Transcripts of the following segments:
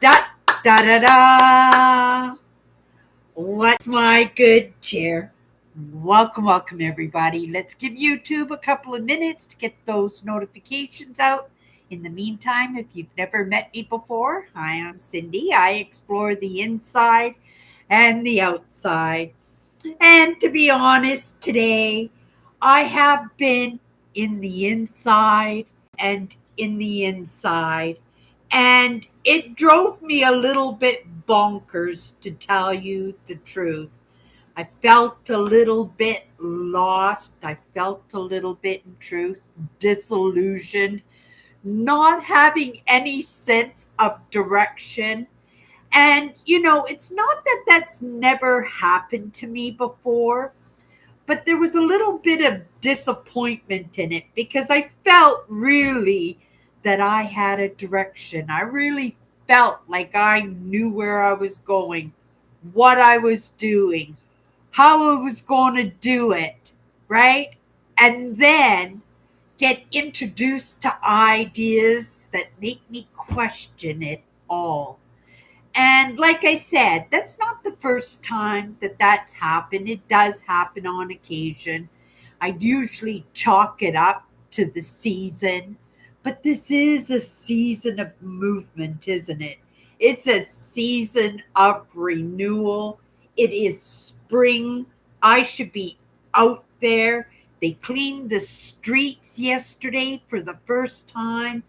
Da da da da. What's my good chair? Welcome, everybody. Let's give YouTube a couple of minutes to get those notifications out. In the meantime, if you've never met me before, hi, I'm Cindy. I explore the inside and the outside. And to be honest, today I have been in the inside and in the inside, and it drove me a little bit bonkers, to tell you the truth. I felt a little bit lost. I felt a little bit, in truth, disillusioned, not having any sense of direction. And, it's not that that's never happened to me before, but there was a little bit of disappointment in it because I felt really that I had a direction. I really felt like I knew where I was going, what I was doing, how I was going to do it, right? And then get introduced to ideas that make me question it all. And like I said, that's not the first time that that's happened. It does happen on occasion. I usually chalk it up to the season, but this is a season of movement, isn't it? It's a season of renewal. It is spring. I should be out there. They cleaned the streets yesterday for the first time,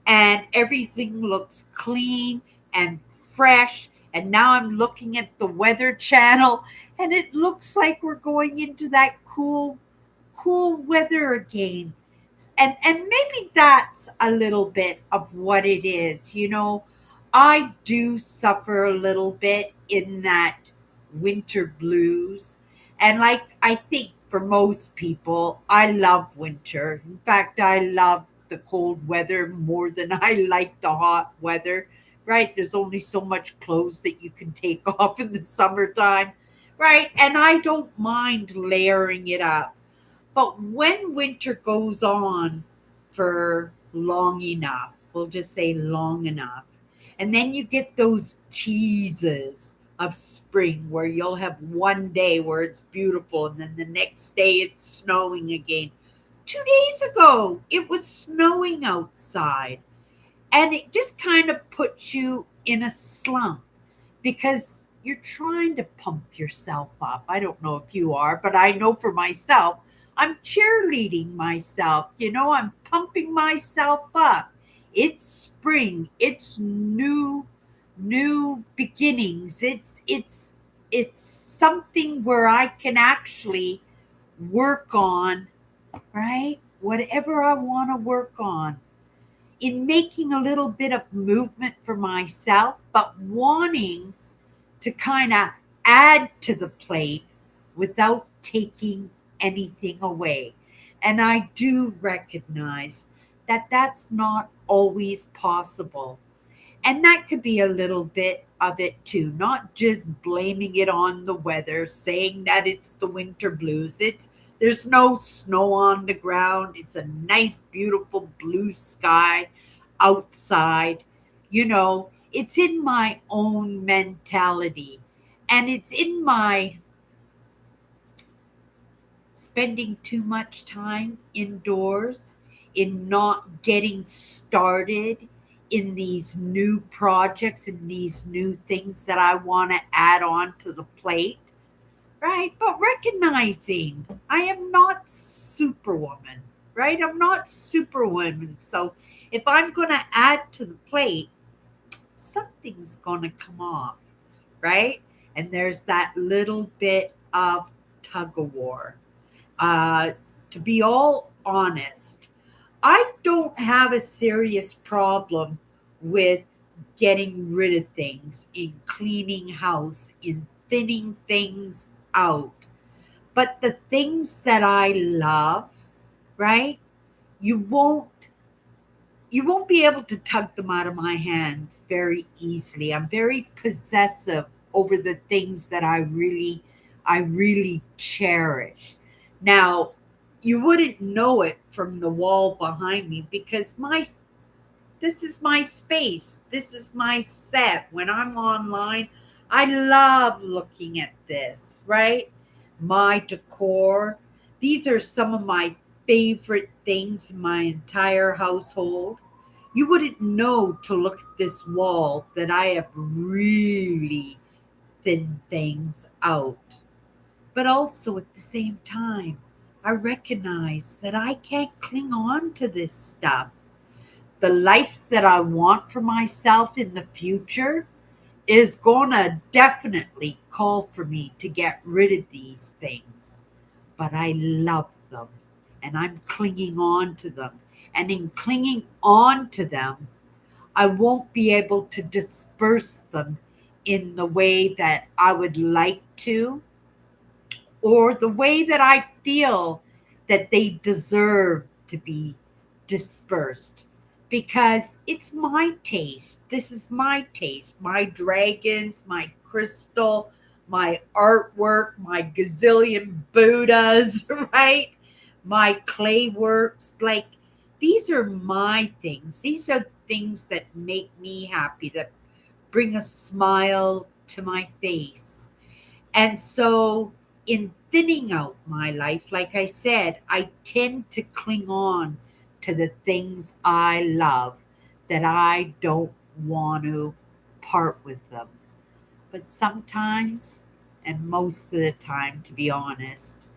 and everything looks clean and fresh. And now I'm looking at the weather channel, and it looks like we're going into that cool weather again. And maybe that's a little bit of what it is. I do suffer a little bit in that winter blues. And like I think for most people, I love winter. In fact, I love the cold weather more than I like the hot weather, right? There's only so much clothes that you can take off in the summertime, right? And I don't mind layering it up. But when winter goes on for long enough, we'll just say long enough, and then you get those teases of spring where you'll have one day where it's beautiful and then the next day it's snowing again. 2 days ago, it was snowing outside, and it just kind of puts you in a slump because you're trying to pump yourself up. I don't know if you are, but I know for myself, I'm cheerleading myself. I'm pumping myself up. It's spring. It's new beginnings. It's something where I can actually work on, right? Whatever I want to work on, in making a little bit of movement for myself, but wanting to kind of add to the plate without taking anything away. And I do recognize that that's not always possible. And that could be a little bit of it too, not just blaming it on the weather, saying that it's the winter blues. There's no snow on the ground. It's a nice, beautiful blue sky outside. It's in my own mentality, and it's in my spending too much time indoors, in not getting started in these new projects and these new things that I want to add on to the plate, right? But recognizing I am not Superwoman, right? I'm not Superwoman. So if I'm going to add to the plate, something's going to come off, right? And there's that little bit of tug of war. To be all honest, I don't have a serious problem with getting rid of things, in cleaning house, in thinning things out. But the things that I love, right? You won't you won't be able to tug them out of my hands very easily. I'm very possessive over the things that I really cherish. Now, you wouldn't know it from the wall behind me because this is my space. This is my set. When I'm online, I love looking at this, right? My decor. These are some of my favorite things in my entire household. You wouldn't know to look at this wall that I have really thin things out. But also at the same time, I recognize that I can't cling on to this stuff. The life that I want for myself in the future is going to definitely call for me to get rid of these things. But I love them and I'm clinging on to them. And in clinging on to them, I won't be able to disperse them in the way that I would like to or the way that I feel that they deserve to be dispersed because it's my taste. This is my taste. My dragons, my crystal, my artwork, my gazillion Buddhas, right? My clay works. Like, these are my things. These are things that make me happy, that bring a smile to my face. And so, in thinning out my life, like I said, I tend to cling on to the things I love that I don't want to part with them. But sometimes, and most of the time, to be honest,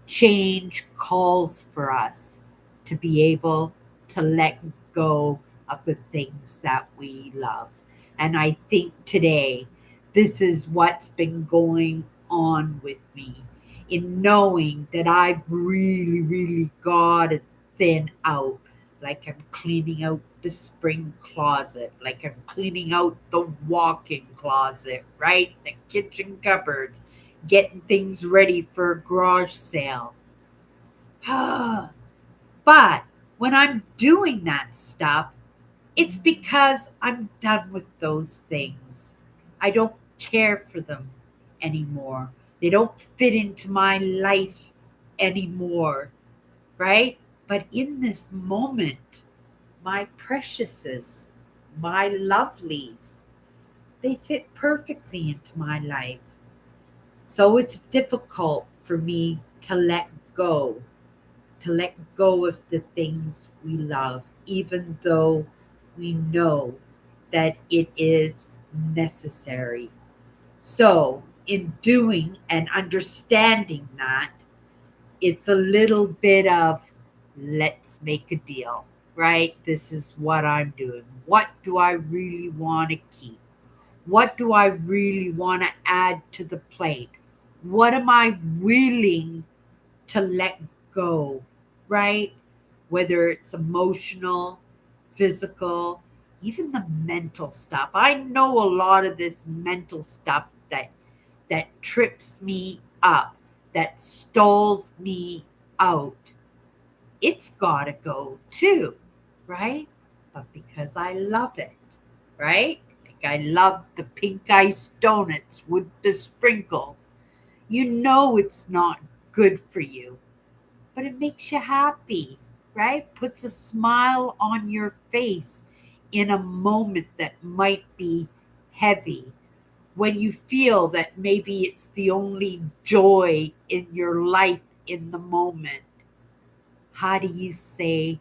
change calls for us to be able to let go of the things that we love. And I think today, this is what's been going on with me in knowing that I've really, really got to thin out. Like I'm cleaning out the spring closet, like I'm cleaning out the walk in closet, right? The kitchen cupboards, getting things ready for a garage sale. But when I'm doing that stuff, it's because I'm done with those things. I don't care for them anymore. They don't fit into my life anymore, right? But in this moment, my preciouses, my lovelies, they fit perfectly into my life. So it's difficult for me to let go of the things we love, even though we know that it is necessary. So, in doing and understanding that, it's a little bit of let's make a deal, right? This is what I'm doing. What do I really want to keep? What do I really want to add to the plate? What am I willing to let go, right? Whether it's emotional, physical, even the mental stuff. I know a lot of this mental stuff that trips me up, that stalls me out. It's got to go too, right? But because I love it, right? Like I love the pink ice donuts with the sprinkles. You know it's not good for you, but it makes you happy, right? Puts a smile on your face in a moment that might be heavy. When you feel that maybe it's the only joy in your life in the moment, how do you say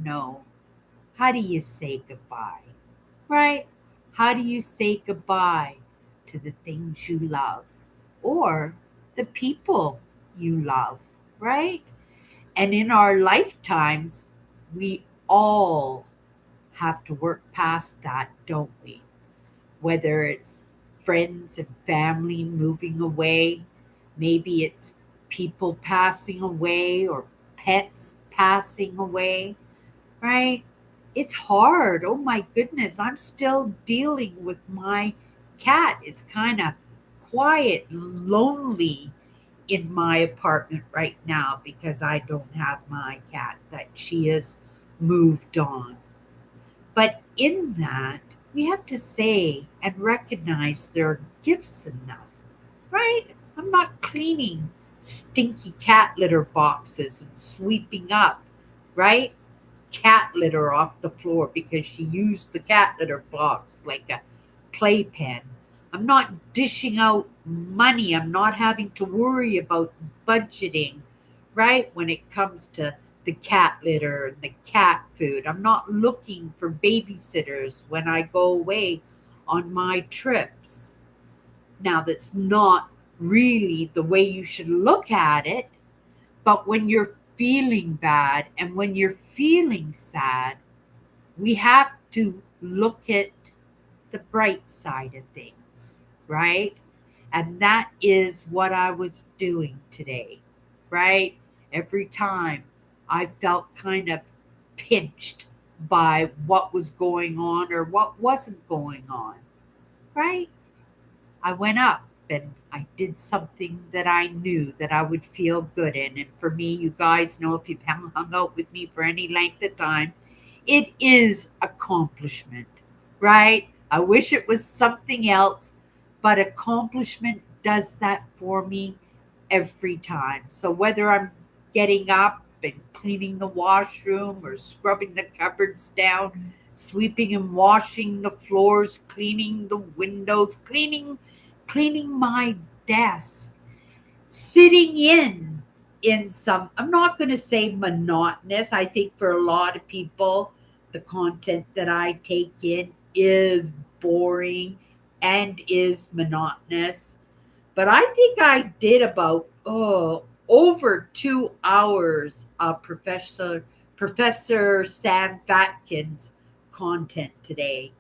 no? How do you say goodbye, right? How do you say goodbye to the things you love or the people you love, right? And in our lifetimes, we all have to work past that, don't we? Whether it's friends and family moving away, maybe it's people passing away or pets passing away, right? It's hard. Oh my goodness, I'm still dealing with my cat. It's kind of quiet and lonely in my apartment right now because I don't have my cat, that she has moved on. But in that, we have to say and recognize there are gifts in that, right? I'm not cleaning stinky cat litter boxes and sweeping up, right? cat litter off the floor because she used the cat litter box like a playpen. I'm not dishing out money. I'm not having to worry about budgeting, right? When it comes to the cat litter and the cat food. I'm not looking for babysitters when I go away on my trips. Now, that's not really the way you should look at it, but when you're feeling bad and when you're feeling sad, we have to look at the bright side of things, right? And that is what I was doing today, right? Every time I felt kind of pinched by what was going on or what wasn't going on, right? I went up and I did something that I knew that I would feel good in. And for me, you guys know if you've hung out with me for any length of time, it is accomplishment, right? I wish it was something else, but accomplishment does that for me every time. So whether I'm getting up and cleaning the washroom or scrubbing the cupboards down, sweeping and washing the floors, cleaning the windows, cleaning my desk, sitting in some, I'm not going to say monotonous. I think for a lot of people the content that I take in is boring and is monotonous, but I think I did about over 2 hours of Professor Sam Fatkin's content today,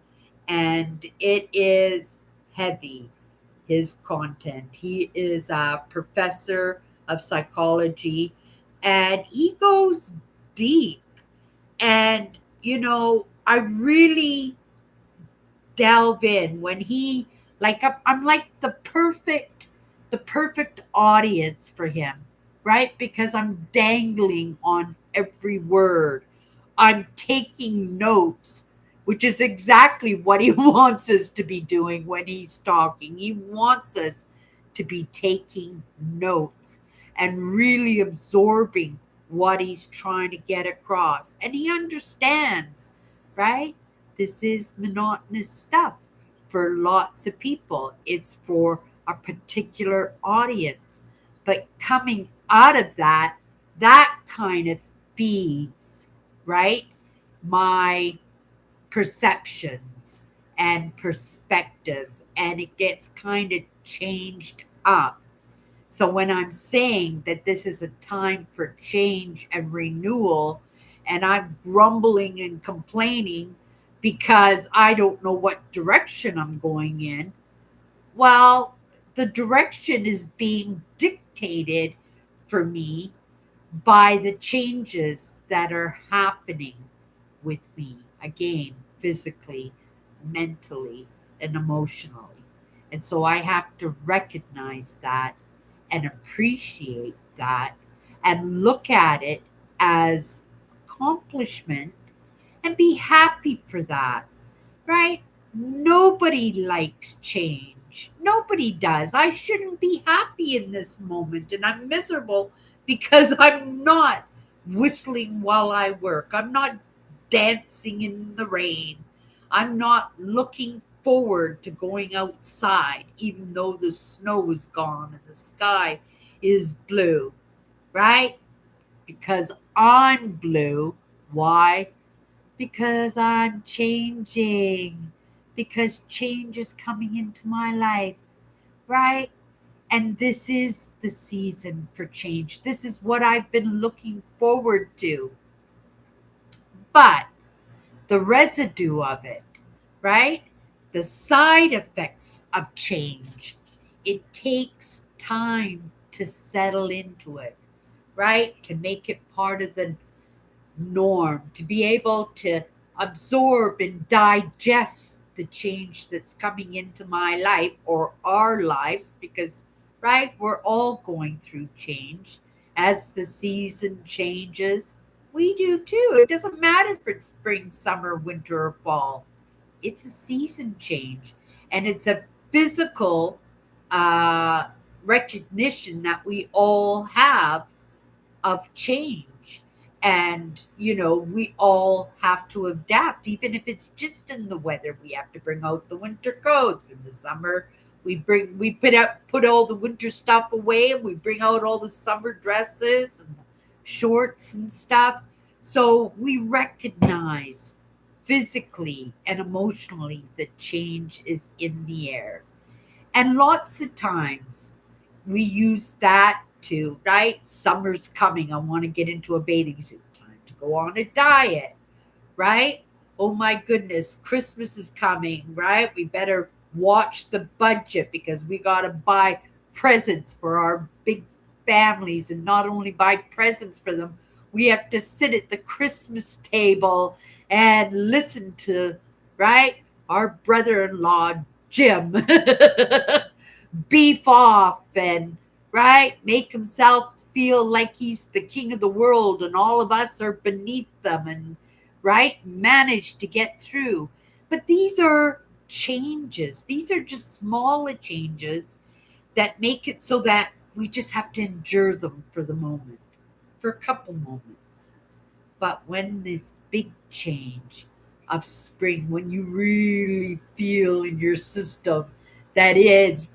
and it is heavy, his content. He is a professor of psychology and he goes deep. And, I really delve in when he, like, I'm like the perfect audience for him, right? Because I'm dangling on every word. I'm taking notes, which is exactly what he wants us to be doing when he's talking. He wants us to be taking notes and really absorbing what he's trying to get across. And he understands, right? This is monotonous stuff for lots of people, it's for a particular audience. But coming out of that, that kind of feeds, right? My perceptions and perspectives, and it gets kind of changed up. So when I'm saying that this is a time for change and renewal, and I'm grumbling and complaining because I don't know what direction I'm going in, well, the direction is being dictated for me by the changes that are happening with me, again, physically, mentally, and emotionally. And so I have to recognize that and appreciate that and look at it as accomplishment and be happy for that, right? Nobody likes change. Nobody does. I shouldn't be happy in this moment, and I'm miserable because I'm not whistling while I work. I'm not dancing in the rain. I'm not looking forward to going outside, even though the snow is gone and the sky is blue, right? Because I'm blue. Why? Because I'm changing, because change is coming into my life, right? And this is the season for change. This is what I've been looking forward to. But the residue of it, right? The side effects of change, it takes time to settle into it, right? To make it part of the norm, to be able to absorb and digest the change that's coming into my life or our lives, because, right, we're all going through change. As the season changes, we do too. It doesn't matter if it's spring, summer, winter, or fall. It's a season change, and it's a physical uh, recognition that we all have of change. And we all have to adapt, even if it's just in the weather. We have to bring out the winter coats. In the summer, we put all the winter stuff away, and we bring out all the summer dresses and shorts and stuff. So we recognize physically and emotionally that change is in the air. And lots of times we use that to, right? Summer's coming. I want to get into a bathing suit. Time to go on a diet, right? Oh my goodness, Christmas is coming, right? We better watch the budget because we got to buy presents for our big families, and not only buy presents for them, we have to sit at the Christmas table and listen to, right? Our brother in law, Jim, beef off and right make himself feel like he's the king of the world and all of us are beneath them, and right manage to get through. But these are changes, these are just smaller changes that make it so that we just have to endure them for the moment, for a couple moments. But when this big change of spring, when you really feel in your system that it's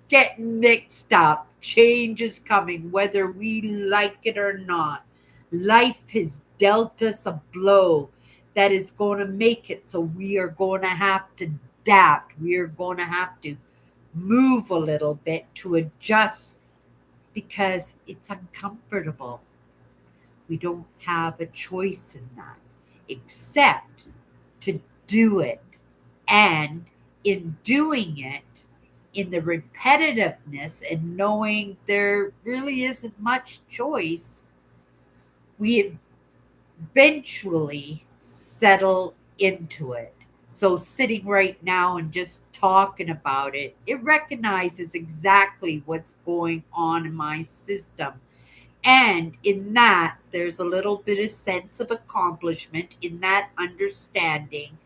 getting mixed up. Change is coming, whether we like it or not. Life has dealt us a blow that is going to make it so we are going to have to adapt. We are going to have to move a little bit to adjust because it's uncomfortable. We don't have a choice in that except to do it. And in doing it, in the repetitiveness and knowing there really isn't much choice, we eventually settle into it. So, sitting right now and just talking about it, it recognizes exactly what's going on in my system. And in that, there's a little bit of sense of accomplishment in that understanding,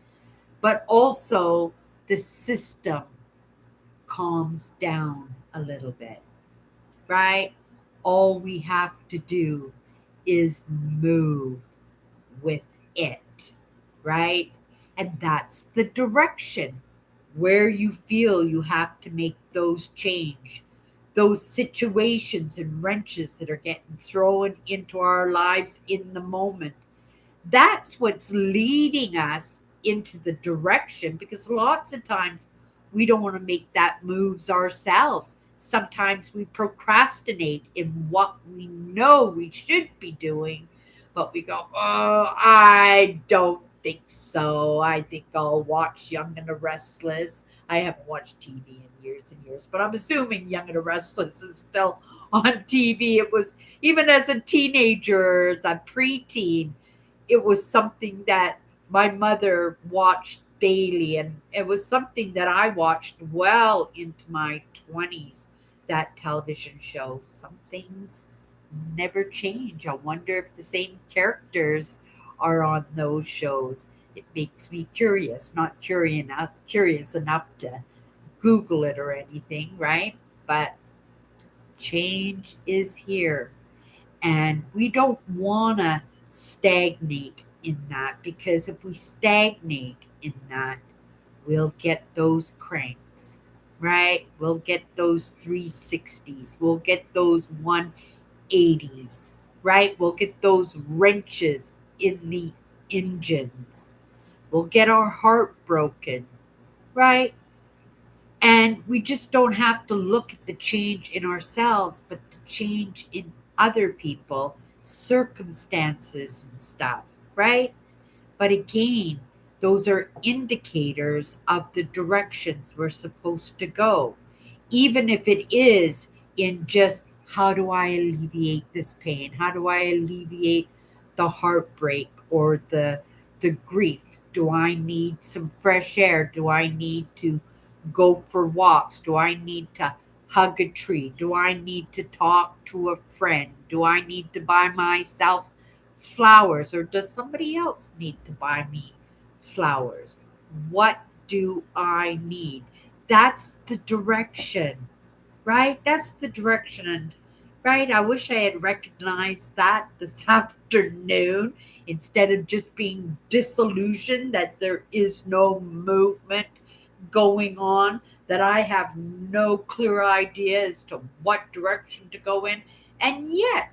but also the system calms down a little bit, right? All we have to do is move with it, right? And that's the direction where you feel you have to make those change. Those situations and wrenches that are getting thrown into our lives in the moment, that's what's leading us into the direction, because lots of times we don't want to make that moves ourselves. Sometimes we procrastinate in what we know we should be doing, but we go, oh, I don't think so. I think I'll watch Young and the Restless. I haven't watched TV in years and years, but I'm assuming Young and the Restless is still on TV. It was, even as a teenager, as a preteen, it was something that my mother watched daily, and it was something that I watched well into my 20s. That television show, some things never change. I wonder if the same characters are on those shows. It makes me curious, not curious enough to Google it or anything, right? But change is here. And we don't want to stagnate in that, because if we stagnate in that, we'll get those cranks, right? We'll get those 360s. We'll get those 180s, right? We'll get those wrenches in the engines. We'll get our heart broken, right? And we just don't have to look at the change in ourselves, but the change in other people, circumstances, and stuff, right? But again, those are indicators of the directions we're supposed to go, even if it is in just how do I alleviate this pain? How do I alleviate the heartbreak or the grief? Do I need some fresh air? Do I need to go for walks? Do I need to hug a tree? Do I need to talk to a friend? Do I need to buy myself flowers, or does somebody else need to buy me flowers? What do I need? That's the direction, right? That's the direction. And right? I wish I had recognized that this afternoon instead of just being disillusioned that there is no movement going on, that I have no clear idea as to what direction to go in. And yet,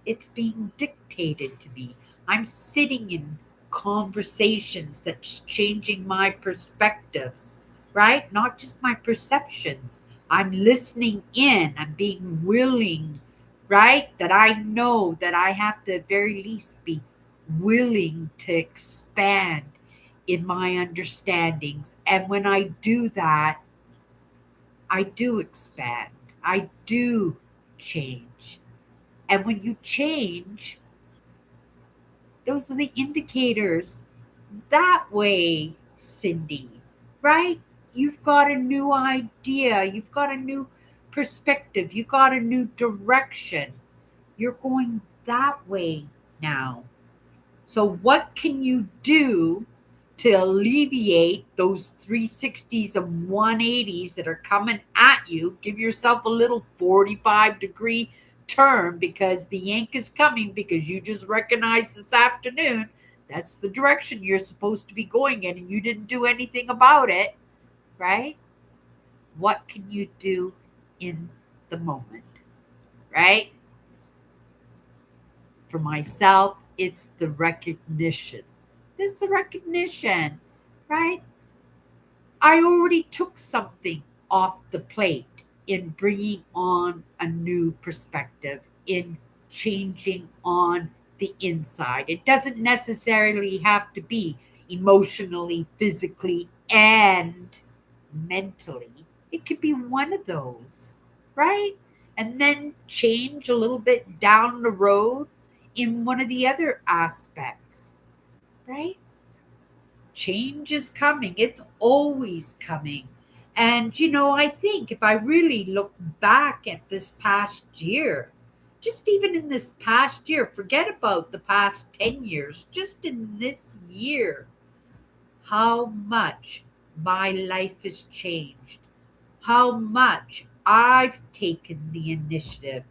it's being dictated to me. I'm sitting in conversations that's changing my perspectives, right? Not just my perceptions. I'm listening in, I'm being willing, right? That I know that I have to at very least be willing to expand in my understandings. And when I do that, I do expand, I do change. And when you change, those are the indicators that way, Cindy, right? You've got a new idea, you've got a new perspective, you got a new direction. You're going that way now. So, what can you do to alleviate those 360s and 180s that are coming at you? Give yourself a little 45-degree turn because the yank is coming because you just recognized this afternoon that's the direction you're supposed to be going in and you didn't do anything about it, right? What can you do in the moment, right? For myself, it's the recognition. It's the recognition, right? I already took something off the plate in bringing on a new perspective, in changing on the inside. It doesn't necessarily have to be emotionally, physically, and mentally. It could be one of those, right? And then change a little bit down the road in one of the other aspects, right? Change is coming. It's always coming. And, I think if I really look back at this past year, just even in this past year, forget about the past 10 years, just in this year, how much my life has changed, how much I've taken the initiative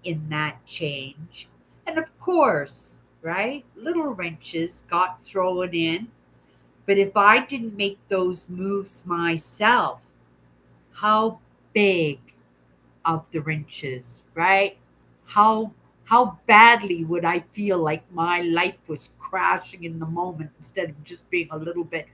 in that change. And of course, right, little wrenches got thrown in, but if I didn't make those moves myself, how big of the wrenches, right? How how badly would I feel like my life was crashing in the moment instead of just being a little bit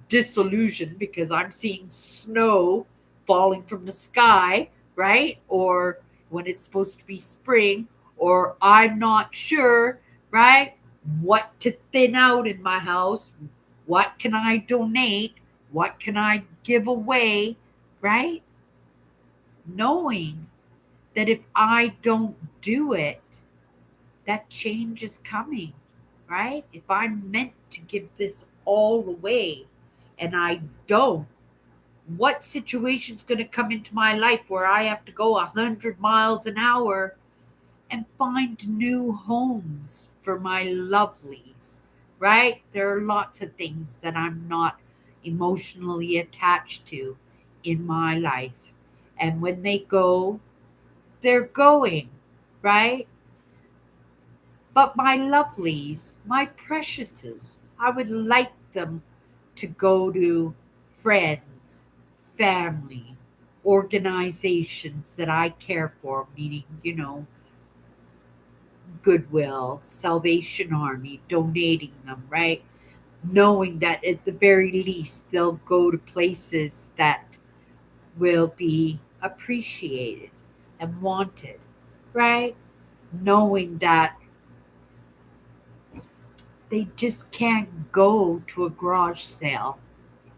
disillusioned because I'm seeing snow falling from the sky, right? Or when it's supposed to be spring, or I'm not sure, right? What to thin out in my house, what can I donate, what can I give away, right? Knowing that if I don't do it, that change is coming, right? If I'm meant to give this all away and I don't, what situation's going to come into my life where I have to go 100 miles an hour and find new homes for my lovelies, right? There are lots of things that I'm not emotionally attached to in my life. And when they go, they're going, right? But my lovelies, my preciouses, I would like them to go to friends, family, organizations that I care for, meaning, Goodwill, Salvation Army, donating them, right? Knowing that at the very least they'll go to places that will be appreciated and wanted, right? Knowing that they just can't go to a garage sale.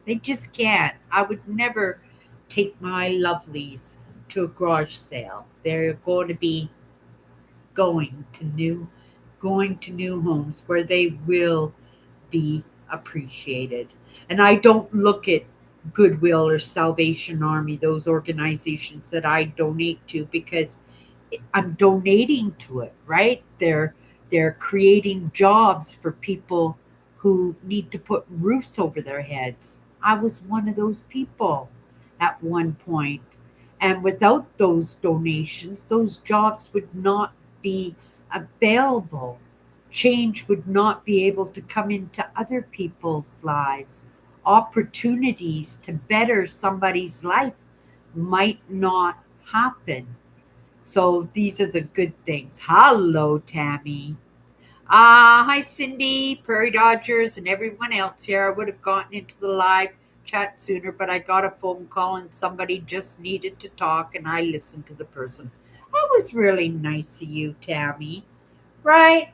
They just can't. I would never take my lovelies to a garage sale. They're going to be going to new going to new homes where they will be appreciated. And I don't look at Goodwill or Salvation Army, those organizations that I donate to, because I'm donating to it, right? They're creating jobs for people who need to put roofs over their heads. I was one of those people at one point. And without those donations, those jobs would not be available. Change would not be able to come into other people's lives. Opportunities to better somebody's life might not happen. So these are the good things. Hello, Tammy. Hi, Cindy, Prairie Dodgers, and everyone else here. I would have gotten into the live chat sooner, but I got a phone call and somebody just needed to talk, and I listened to the person. That was really nice of you, Tammy. Right?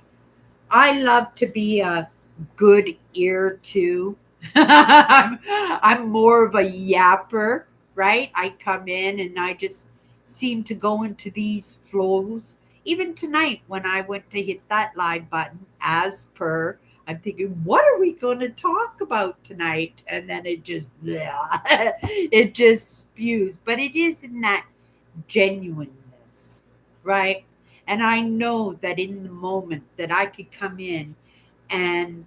I love to be a good ear too. I'm more of a yapper, right? I come in and I just seem to go into these flows. Even tonight, when I went to hit that live button, as per, I'm thinking, what are we going to talk about tonight? And then it just, it just spews. But it is in that genuineness, right? And I know that in the moment that I could come in and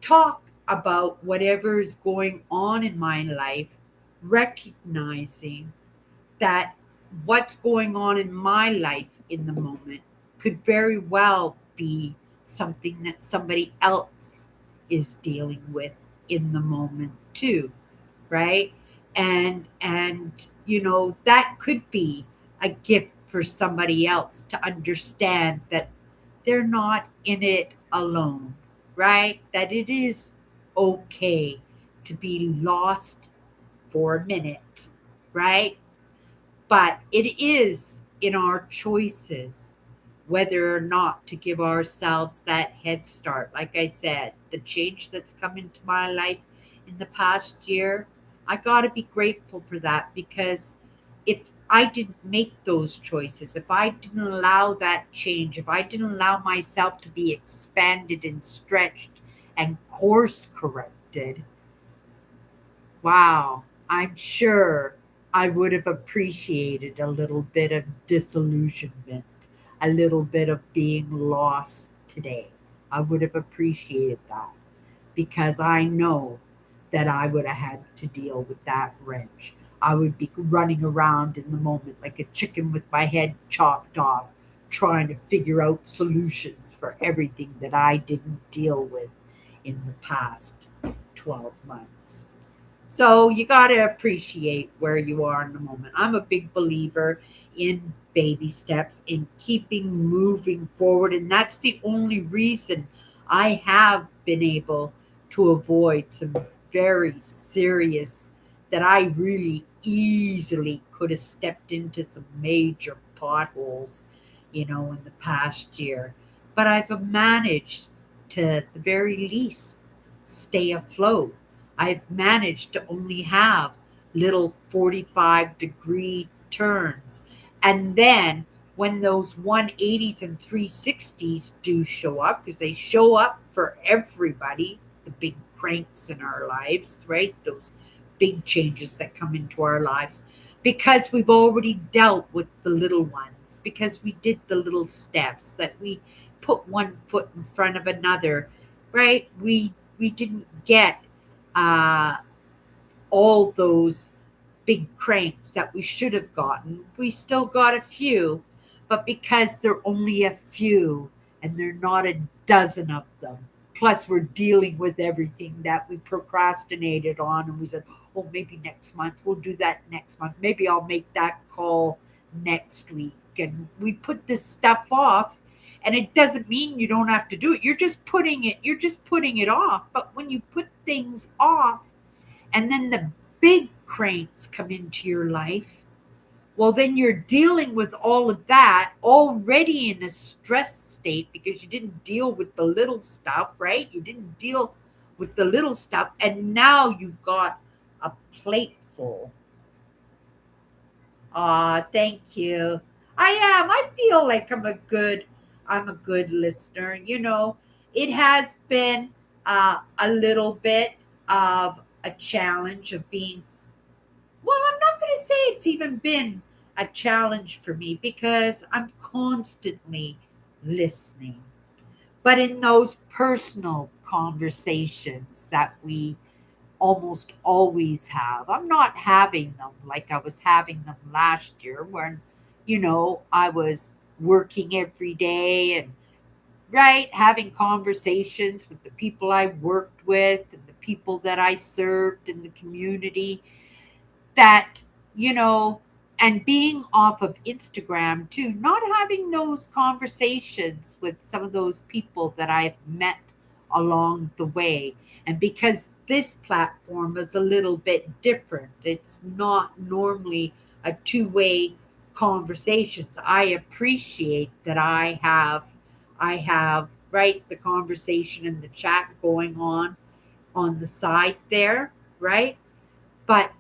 talk about whatever is going on in my life, recognizing that what's going on in my life in the moment could very well be something that somebody else is dealing with in the moment too, right? And that could be a gift for somebody else to understand that they're not in it alone, right? That it is okay to be lost for a minute, right? But it is in our choices whether or not to give ourselves that head start. Like I said, the change that's come into my life in the past year, I got to be grateful for that because if I didn't make those choices, if I didn't allow that change, if I didn't allow myself to be expanded and stretched and course corrected, wow, I'm sure I would have appreciated a little bit of disillusionment, a little bit of being lost today. I would have appreciated that because I know that I would have had to deal with that wrench. I would be running around in the moment like a chicken with my head chopped off, trying to figure out solutions for everything that I didn't deal with in the past 12 months. So you got to appreciate where you are in the moment. I'm a big believer in baby steps, in keeping moving forward. And that's the only reason I have been able to avoid some very serious, that I really easily could have stepped into some major potholes, in the past year. But I've managed to, at the very least, stay afloat. I've managed to only have little 45-degree turns. And then when those 180s and 360s do show up, because they show up for everybody, the big cranks in our lives, right? Those big changes that come into our lives, because we've already dealt with the little ones, because we did the little steps, that we put one foot in front of another, right? We didn't get uh, all those big cranks that we should have gotten. We still got a few, but because they're only a few and they're not a dozen of them, plus we're dealing with everything that we procrastinated on and we said, oh, maybe next month, we'll do that next month. Maybe I'll make that call next week. And we put this stuff off, and it doesn't mean you don't have to do it. You're just putting it off. But when you put things off, and then the big cranks come into your life, well, then you're dealing with all of that already in a stress state because you didn't deal with the little stuff, right? You didn't deal with the little stuff, and now you've got a plate full. Thank you. I am. I feel like I'm a good listener. It has been a little bit of a challenge of being, well, I'm not going to say it's even been a challenge for me because I'm constantly listening. But in those personal conversations that we almost always have. I'm not having them like I was having them last year when, I was working every day and, right, having conversations with the people I worked with and the people that I served in the community that, you know, and being off of Instagram too, not having those conversations with some of those people that I've met along the way. And because this platform is a little bit different, it's not normally a two-way conversations. I appreciate that I have right the conversation and the chat going on the side there, right? But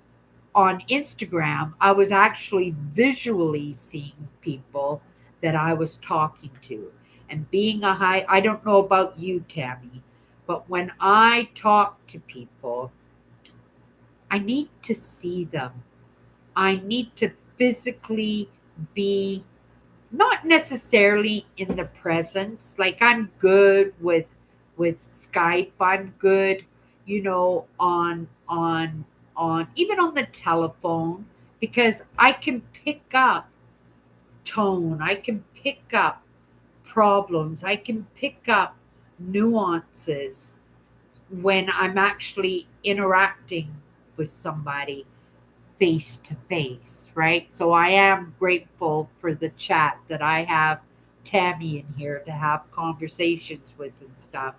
on Instagram, I was actually visually seeing people that I was talking to. And being I don't know about you, Tammy, but when I talk to people, I need to see them. I need to physically be not necessarily in the presence. Like I'm good with Skype. I'm good, on even on the telephone because I can pick up tone. I can pick up problems. I can pick up nuances when I'm actually interacting with somebody face to face, right? So I am grateful for the chat that I have Tammy in here to have conversations with and stuff.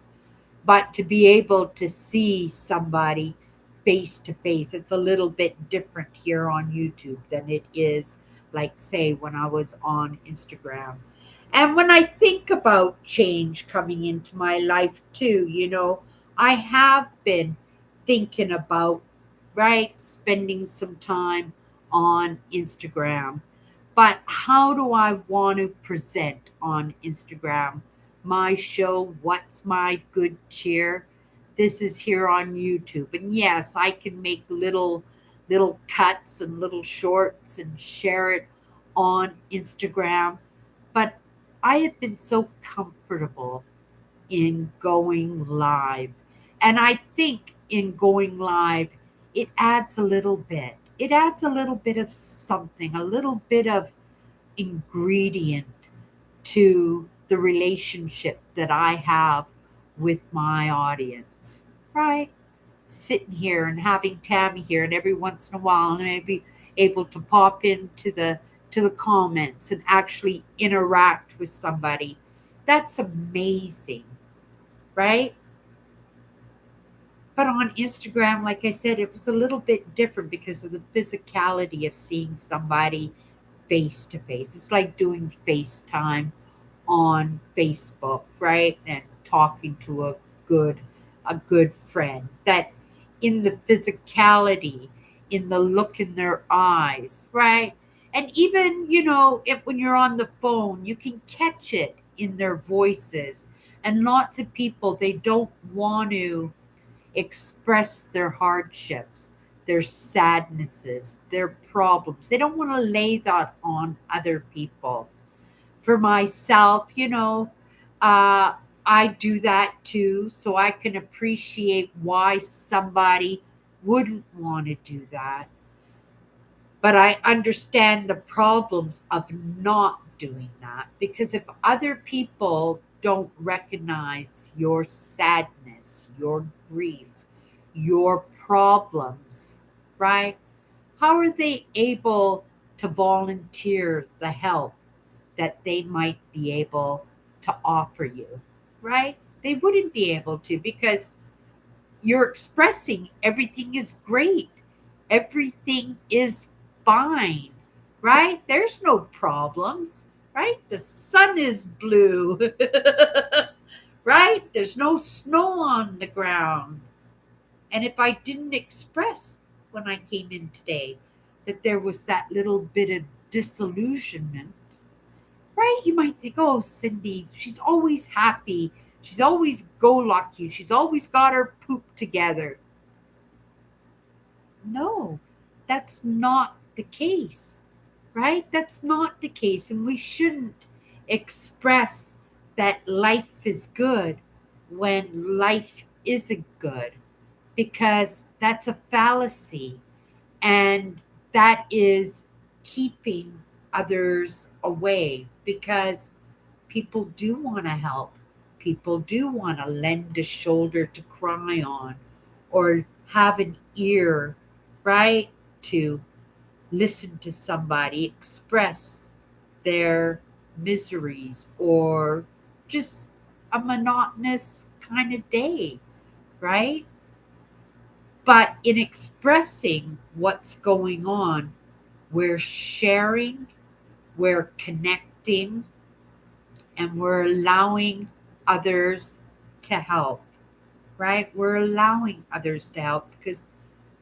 But to be able to see somebody face to face, it's a little bit different here on YouTube than it is, like, say, when I was on Instagram. And when I think about change coming into my life too, I have been thinking about, right, spending some time on Instagram. But how do I want to present on Instagram? My show, What's My Good Cheer? This is here on YouTube. And yes, I can make little cuts and little shorts and share it on Instagram. But I have been so comfortable in going live. And I think in going live, it adds a little bit. It adds a little bit of something, a little bit of ingredient to the relationship that I have with my audience, right? Sitting here and having Tammy here, and every once in a while, and maybe able to pop into the comments and actually interact with somebody. That's amazing, right? But on Instagram, like I said, it was a little bit different because of the physicality of seeing somebody face to face. It's like doing FaceTime on Facebook, right? And talking to a good friend. That in the physicality, in the look in their eyes, right? And even, when you're on the phone, you can catch it in their voices. And lots of people, they don't want to express their hardships, their sadnesses, their problems. They don't want to lay that on other people. For myself, uh, I do that too, so I can appreciate why somebody wouldn't want to do that. But I understand the problems of not doing that because if other people don't recognize your sadness, your grief, your problems, right? How are they able to volunteer the help that they might be able to offer you, right? They wouldn't be able to because you're expressing everything is great, everything is fine, right? There's no problems, right? The sun is blue, right? There's no snow on the ground. And if I didn't express when I came in today that there was that little bit of disillusionment, right? You might think, oh, Cindy, she's always happy. She's always go lucky. She's always got her poop together. No, that's not the case, right? That's not the case. And we shouldn't express that life is good when life isn't good. because that's a fallacy. And that is keeping others away, because people do want to help. People do want to lend a shoulder to cry on, or have an ear, right? To listen to somebody express their miseries, or just a monotonous kind of day, right? But in expressing what's going on, we're sharing, we're connecting, and we're allowing others to help, right? We're allowing others to help because,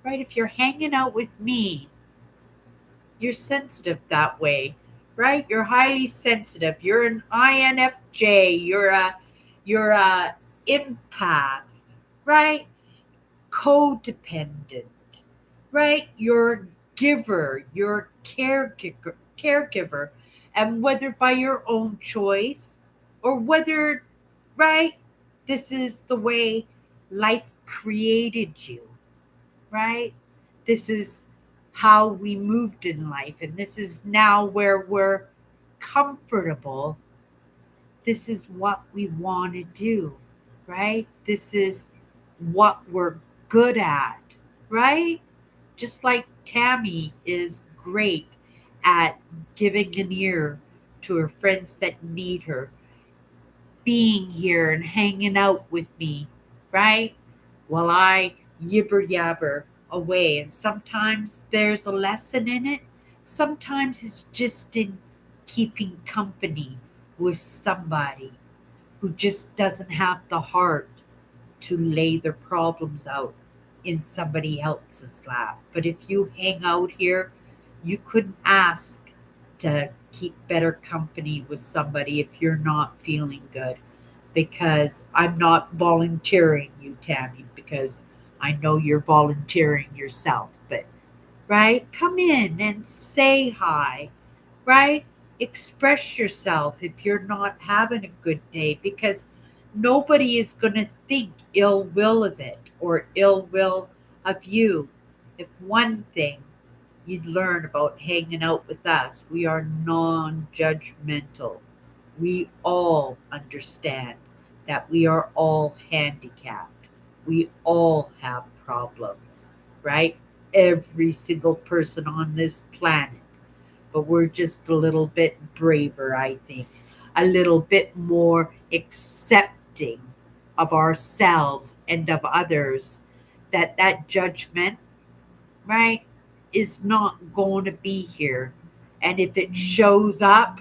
right, if you're hanging out with me, you're sensitive that way, right? You're highly sensitive. You're an INFJ. You're a empath, right? Codependent, right? You're a giver, you're a caregiver. And whether by your own choice, or whether, right, this is the way life created you, right? This is how we moved in life. And this is now where we're comfortable. This is what we want to do, right? This is what we're good at, right? Just like Tammy is great at giving an ear to her friends that need her, being here and hanging out with me, right? While I yibber yabber away. And sometimes there's a lesson in it, sometimes it's just in keeping company with somebody who just doesn't have the heart to lay their problems out in somebody else's lap. But if you hang out here, you couldn't ask to keep better company with somebody if you're not feeling good. Because I'm not volunteering you, Tammy, because I know you're volunteering yourself. But, right, come in and say hi, right? Express yourself if you're not having a good day, because nobody is going to think ill will of it, or ill will of you. If one thing you'd learn about hanging out with us, we are non judgmental. We all understand that we are all handicapped. We all have problems, right? Every single person on this planet, but we're just a little bit braver, I think, a little bit more accepting of ourselves and of others, that judgment, right, is not going to be here. And if it shows up,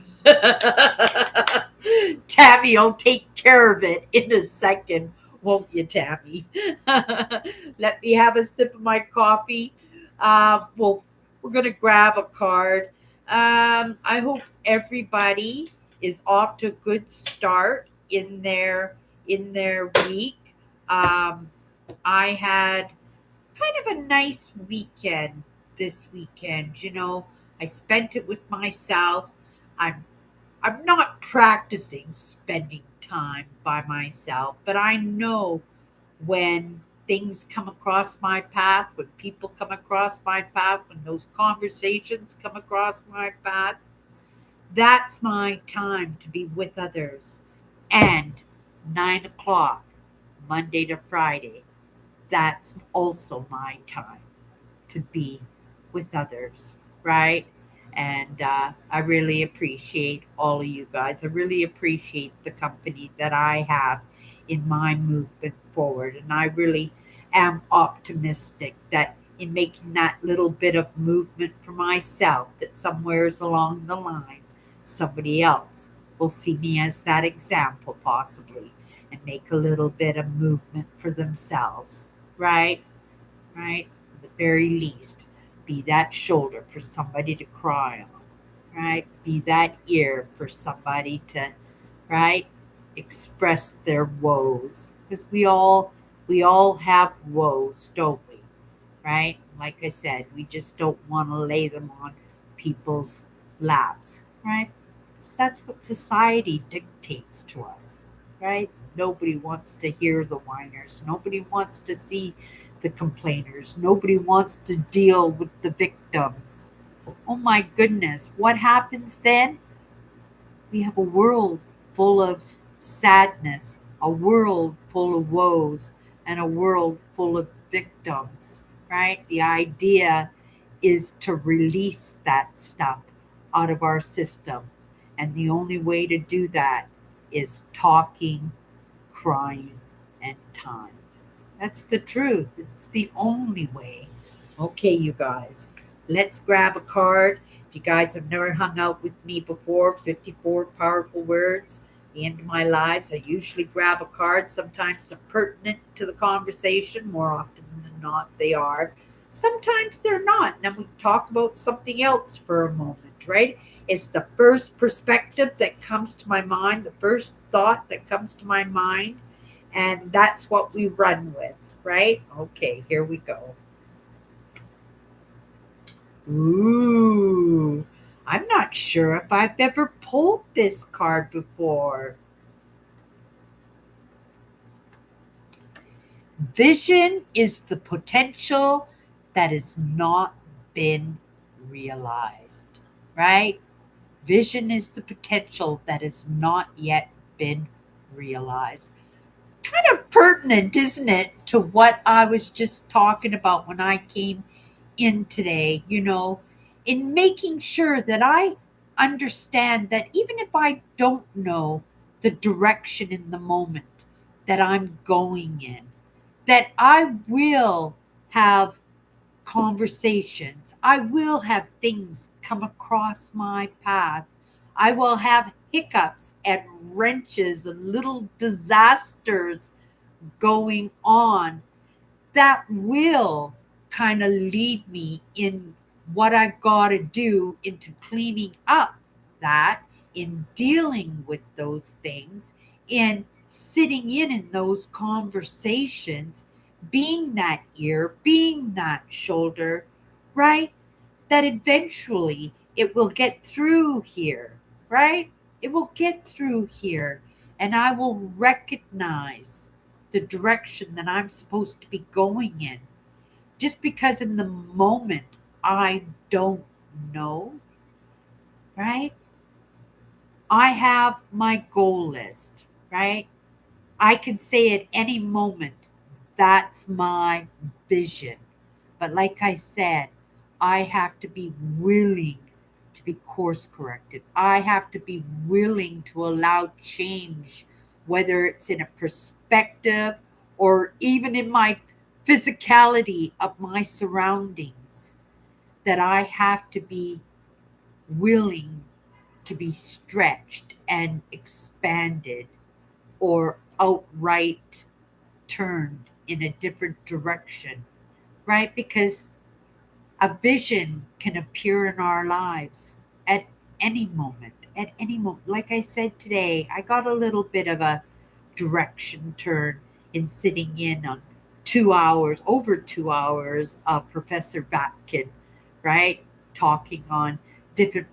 Tammy will take care of it in a second, won't you, Tammy? Let me have a sip of my coffee. Well, we're going to grab a card. I hope everybody is off to a good start in their week. Um, I had kind of a nice weekend this weekend. I spent it with myself. I'm I'm not practicing spending time by myself, but I know when things come across my path, when people come across my path, when those conversations come across my path, that's my time to be with others. And 9 o'clock, Monday to Friday, that's also my time to be with others, right? And I really appreciate all of you guys. I really appreciate the company that I have in my movement forward. And I really am optimistic that in making that little bit of movement for myself, that somewheres along the line, somebody else will see me as that example, possibly, and make a little bit of movement for themselves, right? Right? At the very least, be that shoulder for somebody to cry on, right? Be that ear for somebody to, right, express their woes. Because we all have woes, don't we? Right? Like I said, we just don't want to lay them on people's laps, right? 'Cause that's what society dictates to us, right? Nobody wants to hear the whiners. Nobody wants to see the complainers. Nobody wants to deal with the victims. Oh my goodness, what happens then? We have a world full of sadness, a world full of woes, and a world full of victims, right? The idea is to release that stuff out of our system. And the only way to do that is talking, crying, and time. That's the truth. It's the only way. Okay, you guys, let's grab a card. If you guys have never hung out with me before, 54 powerful words, the end of my lives, I usually grab a card. Sometimes they're pertinent to the conversation, more often than not, they are. Sometimes they're not. And then we talk about something else for a moment, right? It's the first perspective that comes to my mind, the first thought that comes to my mind, and that's what we run with, right? Okay, here we go. Ooh, I'm not sure if I've ever pulled this card before. Vision is the potential that has not been realized, right? Vision is the potential that has not yet been realized. Kind of pertinent, isn't it, to what I was just talking about when I came in today, in making sure that I understand that even if I don't know the direction in the moment that I'm going in, that I will have conversations. I will have things come across my path. I will have hiccups and wrenches and little disasters going on that will kind of lead me in what I've got to do into cleaning up that, in dealing with those things, in sitting in those conversations, being that ear, being that shoulder, right? That eventually it will get through here, right? It will get through here, and I will recognize the direction that I'm supposed to be going in. Just because in the moment I don't know, right? I have my goal list, right? I can say at any moment, that's my vision. But like I said, I have to be willing to be course corrected. I have to be willing to allow change, whether it's in a perspective or even in my physicality of my surroundings, that I have to be willing to be stretched and expanded or outright turned in a different direction, right? Because a vision can appear in our lives at any moment. At any moment. Like I said today, I got a little bit of a direction turn in sitting in on 2 hours, over 2 hours of Professor Vatkin, right? Talking on different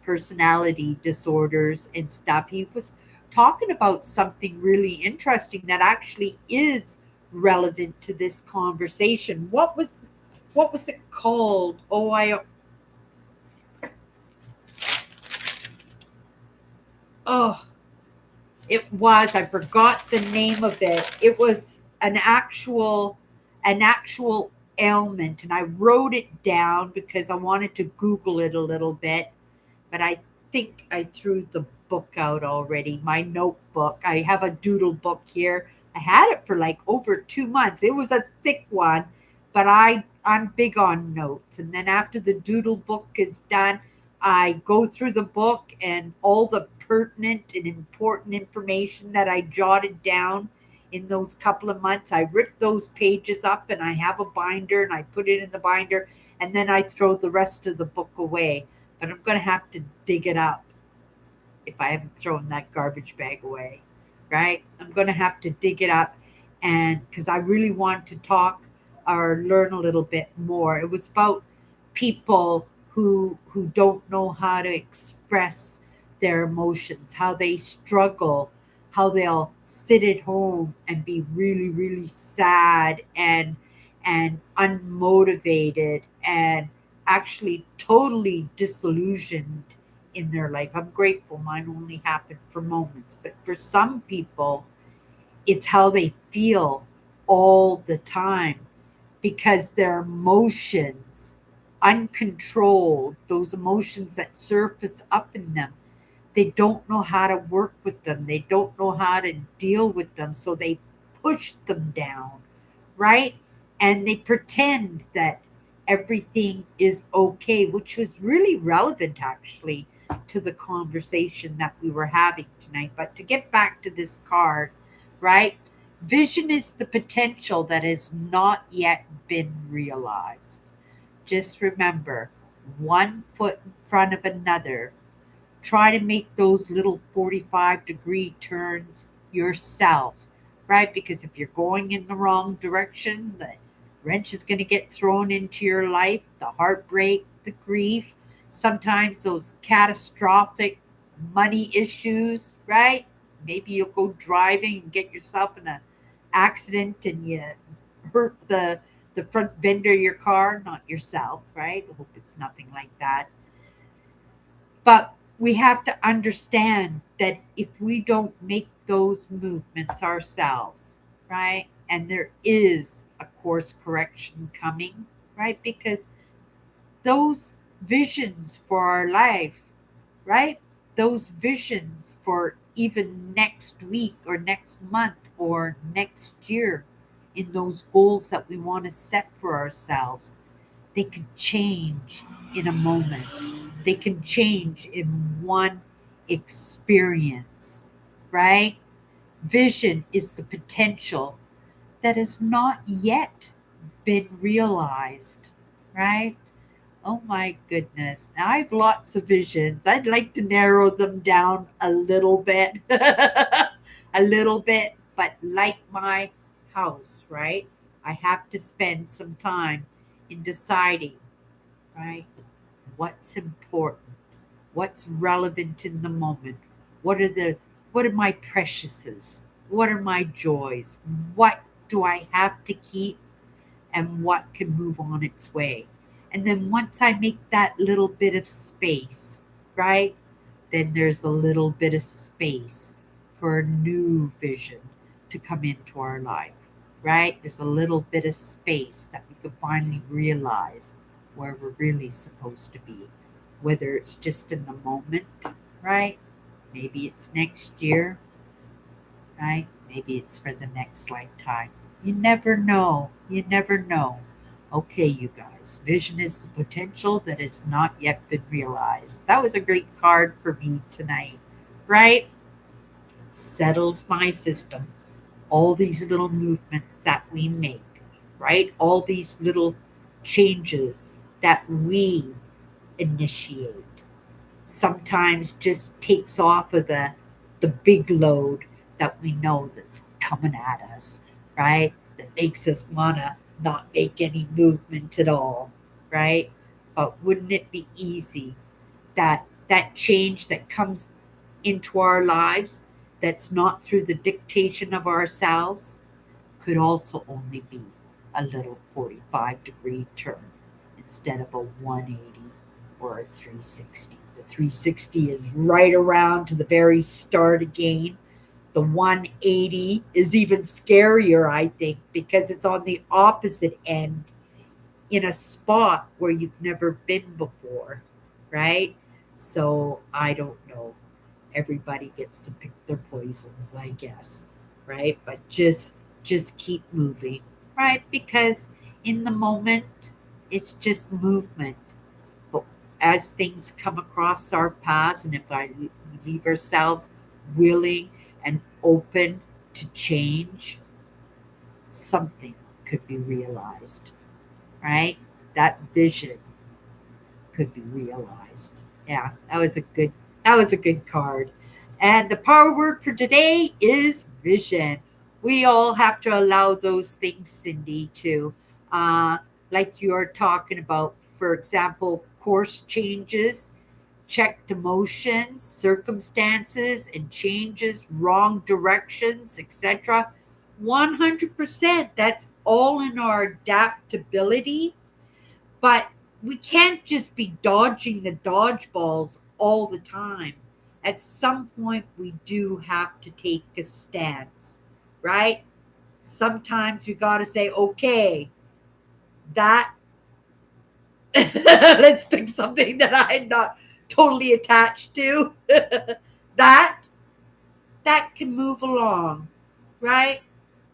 personality disorders and stuff. He was talking about something really interesting that actually is relevant to this conversation. What was it called? Oh, it was. I forgot the name of it. It was an actual ailment, and I wrote it down because I wanted to Google it a little bit, but I think I threw the book out already. My notebook. I have a doodle book here. I had it for like over 2 months. It was a thick one, but I'm big on notes. And then after the doodle book is done, I go through the book and all the pertinent and important information that I jotted down in those couple of months. I rip those pages up and I have a binder and I put it in the binder, and then I throw the rest of the book away. But I'm going to have to dig it up if I haven't thrown that garbage bag away, right? I'm going to have to dig it up, and because I really want to talk or learn a little bit more. It was about people who don't know how to express their emotions, how they struggle, how they'll sit at home and be really, really sad and unmotivated and actually totally disillusioned in their life. I'm grateful mine only happened for moments, but for some people, it's how they feel all the time because their emotions, uncontrolled, those emotions that surface up in them, they don't know how to work with them. They don't know how to deal with them. So they push them down, right? And they pretend that everything is okay, which was really relevant actually to the conversation that we were having tonight. But to get back to this card, right? Vision is the potential that has not yet been realized. Just remember, one foot in front of another. Try to make those little 45-degree turns yourself, right? Because if you're going in the wrong direction, the wrench is going to get thrown into your life, the heartbreak, the grief, sometimes those catastrophic money issues, right? Maybe you'll go driving and get yourself in an accident and you hurt the front fender of your car, not yourself, right? I hope it's nothing like that. But we have to understand that if we don't make those movements ourselves, right? And there is a course correction coming, right? Because those visions for our life, right? Those visions for even next week or next month or next year in those goals that we want to set for ourselves, they can change in a moment. They can change in one experience, right? Vision is the potential that has not yet been realized, right? Oh my goodness. Now I have lots of visions. I'd like to narrow them down a little bit. A little bit, but like my house, right? I have to spend some time in deciding, right? What's important? What's relevant in the moment? What are the what are my preciouses? What are my joys? What do I have to keep and what can move on its way? And then once I make that little bit of space, right? Then there's a little bit of space for a new vision to come into our life, right? There's a little bit of space that we can finally realize where we're really supposed to be, whether it's just in the moment, right? Maybe it's next year, right? Maybe it's for the next lifetime. You never know. You never know. Okay, you guys, vision is the potential that has not yet been realized. That was a great card for me tonight, right? Settles my system. All these little movements that we make, right? All these little changes that we initiate sometimes just takes off of the big load that we know that's coming at us, right? That makes us wanna not make any movement at all, right? But wouldn't it be easy that that change that comes into our lives that's not through the dictation of ourselves could also only be a little 45-degree turn instead of a 180 or a 360. The 360 is right around to the very start again. The 180 is even scarier, I think, because it's on the opposite end in a spot where you've never been before, right? So I don't know. Everybody gets to pick their poisons, I guess, right? But just keep moving, right? Because in the moment, it's just movement. But as things come across our paths, and if we leave ourselves willing and open to change, something could be realized, right? That vision could be realized. Yeah, that was a good card. And the power word for today is vision. We all have to allow those things, Cindy, to like you're talking about, for example, course changes, checked emotions, circumstances, and changes, wrong directions, etc. 100%. That's all in our adaptability, but we can't just be dodging the dodgeballs all the time. At some point, we do have to take a stance, right? Sometimes we got to say, okay, that, let's pick something that I'm not totally attached to. that that can move along, right?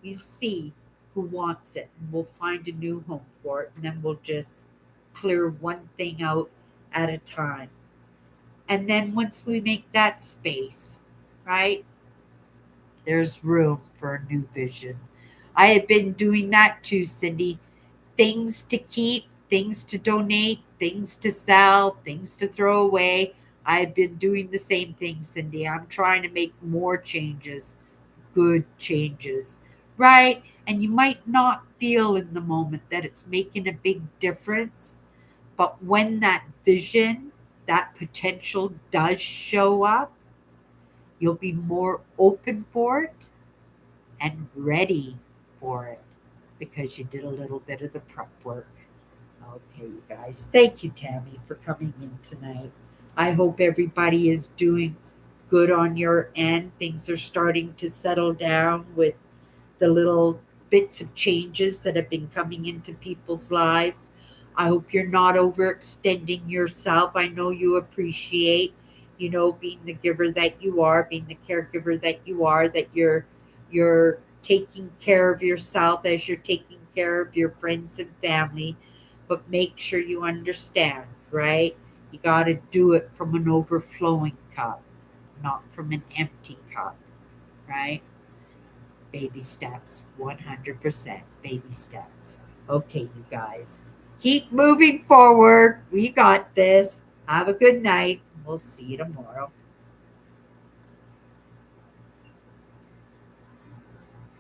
We see who wants it, and we'll find a new home for it, and then we'll just clear one thing out at a time. And then once we make that space, right, there's room for a new vision. I have been doing that too, Cindy. Things to keep, things to donate, things to sell, things to throw away. I've been doing the same thing, Cindy. I'm trying to make more changes, good changes, right? And you might not feel in the moment that it's making a big difference, but when that vision, that potential does show up, you'll be more open for it and ready for it because you did a little bit of the prep work. Okay, you guys. Thank you, Tammy, for coming in tonight. I hope everybody is doing good on your end. Things are starting to settle down with the little bits of changes that have been coming into people's lives. I hope you're not overextending yourself. I know you appreciate, being the giver that you are, being the caregiver that you are, that you're taking care of yourself as you're taking care of your friends and family. But make sure you understand, right? You got to do it from an overflowing cup, not from an empty cup, right? Baby steps, 100% baby steps. Okay, you guys, keep moving forward. We got this. Have a good night. We'll see you tomorrow.